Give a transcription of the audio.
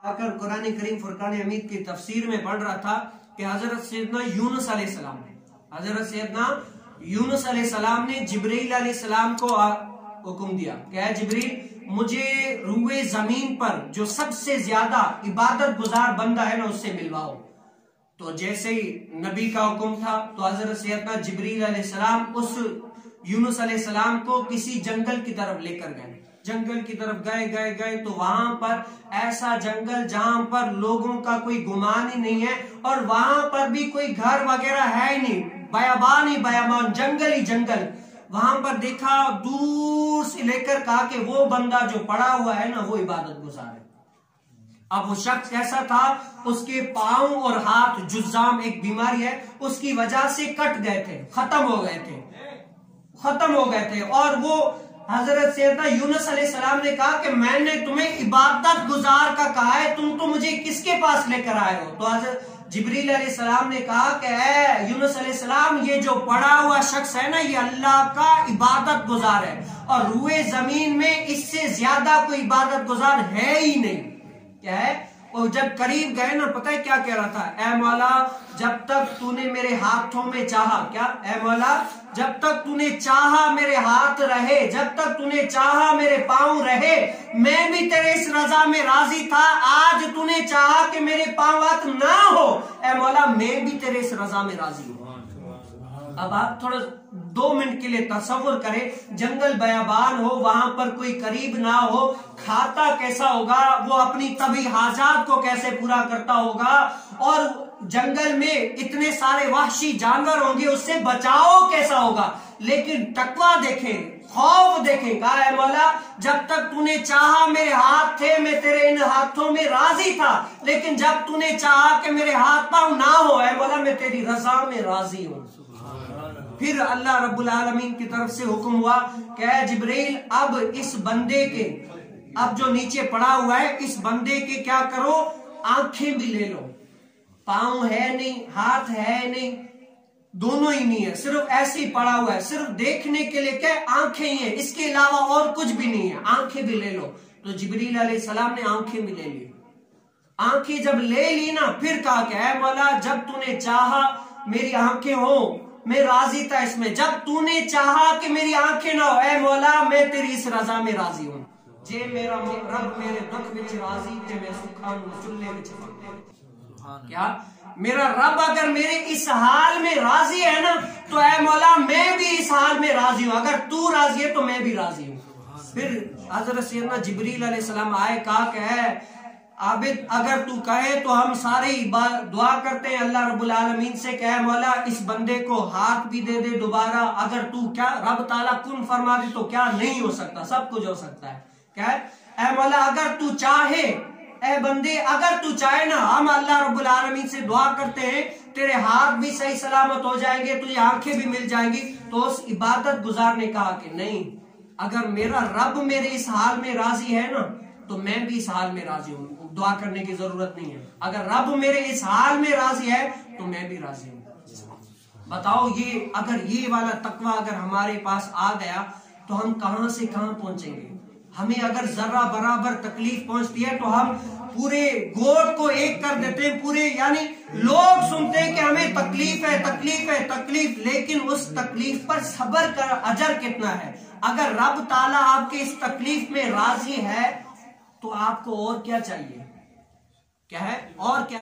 اگر قرآن کریم فرقان حمید کی تفسیر میں پڑھ رہا تھا کہ حضرت سیدنا یونس علیہ السلام نے جبریل علیہ السلام کو حکم دیا کہ اے جبریل مجھے روئے زمین پر جو سب سے زیادہ عبادت گزار بندہ ہے نا اس سے ملواؤ. تو جیسے ہی نبی کا حکم تھا تو حضرت سیدنا جبریل علیہ السلام اس یونس علیہ السلام کو کسی جنگل کی طرف لے کر گئے. جنگل کی طرف گئے تو وہاں پر ایسا جنگل جہاں پر لوگوں کا کوئی گمان ہی نہیں ہے اور وہاں پر بھی کوئی گھر وغیرہ ہے ہی نہیں, بیابان ہی بیابان, جنگل ہی جنگل. وہاں پر دیکھا دور سے لے کر کہا کہ وہ بندہ جو پڑا ہوا ہے نا وہ عبادت گزار ہے. اب وہ شخص ایسا تھا اس کے پاؤں اور ہاتھ جزام ایک بیماری ہے اس کی وجہ سے کٹ گئے تھے, ختم ہو گئے تھے. اور وہ حضرت سیدنا یونس علیہ السلام نے کہا کہ میں نے تمہیں عبادت گزار کا کہا ہے, تم تو مجھے کس کے پاس لے کر آئے ہو. تو حضرت جبریل علیہ السلام نے کہا کہ اے یونس علیہ السلام یہ جو پڑا ہوا شخص ہے نا یہ اللہ کا عبادت گزار ہے اور روئے زمین میں اس سے زیادہ کوئی عبادت گزار ہے ہی نہیں. کیا ہے؟ اور جب قریب گئے نا پتہ ہے کیا کہہ رہا تھا, اے مولا جب تک تو نے میرے ہاتھوں میں چاہا, کیا اے مولا جب تک تو نے چاہا میرے ہاتھ رہے, جب تک تو نے چاہا میرے پاؤں رہے, میں بھی تیرے اس رضا میں راضی تھا. آج تو نے چاہا کہ میرے پاؤں ہاتھ نہ ہو, اے مولا میں بھی تیرے اس رضا میں راضی ہوں. اب آپ تھوڑا 2 منٹ کے لیے تصور کریں, جنگل بیابان ہو, وہاں پر کوئی قریب نہ ہو, کھاتا کیسا ہوگا, وہ اپنی طبی حاجات کو کیسے پورا کرتا ہوگا, اور جنگل میں اتنے سارے وحشی جانور ہوں گے اس سے بچاؤ کیسا ہوگا. لیکن تقویٰ دیکھیں, خوف دیکھیں, کہا اے مولا جب تک تو نے چاہا میرے ہاتھ تھے, میں تیرے ان ہاتھوں میں راضی تھا, لیکن جب تو نے چاہا کہ میرے ہاتھ پاؤں نہ ہو, اے مولا میں تیری رضا میں راضی ہوں. پھر اللہ رب العالمین کی طرف سے حکم ہوا کہ اے جبریل اب اس بندے کے, اب جو نیچے پڑا ہوا ہے اس بندے کے کیا کرو, آنکھیں بھی لے لو. پاؤں ہے نہیں, ہاتھ ہے نہیں, دونوں ہی نہیں ہے, صرف ایسے ہی پڑا ہوا ہے, صرف دیکھنے کے لیے کیا آنکھیں ہی ہیں, اس کے علاوہ اور کچھ بھی نہیں ہے, آنکھیں بھی لے لو. تو جبریل علیہ السلام نے آنکھیں بھی لے لی. آنکھیں جب لے لی نا پھر کہا کہ اے مولا جب تو نے چاہا میری آنکھیں ہو میں راضی تھا اس میں, جب تو نے چاہا کہ میری آنکھیں نہ ہو, اے مولا میں تیری اس رضا میں راضی ہوں. جے میرا رب میرے دکھ وچ راضی تے میں سکھان چلے وچ. کیا میرا رب اگر میرے اس حال میں راضی ہے نا تو اے مولا میں بھی اس حال میں راضی ہوں, اگر تو راضی ہے تو میں بھی راضی ہوں. پھر حضرت سیدنا جبریل علیہ السلام آئے, کہا کہ اے عابد اگر تو کہے تو ہم سارے دعا کرتے ہیں اللہ رب العالمین سے کہ اے مولا اس بندے کو ہاتھ بھی دے دے دوبارہ, اگر تو کیا رب تعالیٰ کن فرما دے تو کیا نہیں ہو سکتا, سب کچھ ہو سکتا ہے. کیا ہے اے مولا اگر تو چاہے, اے بندے اگر تو چاہے نا, ہم اللہ رب العالمین سے دعا کرتے ہیں تیرے ہاتھ بھی صحیح سلامت ہو جائیں گے, تجھے آنکھیں بھی مل جائیں گی. تو اس عبادت گزار نے کہا کہ نہیں, اگر میرا رب میرے اس حال میں راضی ہے نا تو میں بھی اس حال میں راضی ہوں, دعا کرنے کی ضرورت نہیں ہے. اگر رب میرے اس حال میں راضی ہے تو میں بھی راضی ہوں. بتاؤ یہ اگر یہ والا تقویٰ اگر ہمارے پاس آ گیا تو ہم کہاں سے کہاں پہنچیں گے. ہمیں اگر ذرہ برابر تکلیف پہنچتی ہے تو ہم پورے گوٹ کو ایک کر دیتے ہیں, پورے یعنی لوگ سنتے ہیں کہ ہمیں تکلیف ہے تکلیف ہے تکلیف, لیکن اس تکلیف پر صبر کر اجر کتنا ہے. اگر رب تعالیٰ آپ کے اس تکلیف میں راضی ہے تو آپ کو اور کیا چاہیے, کیا ہے اور کیا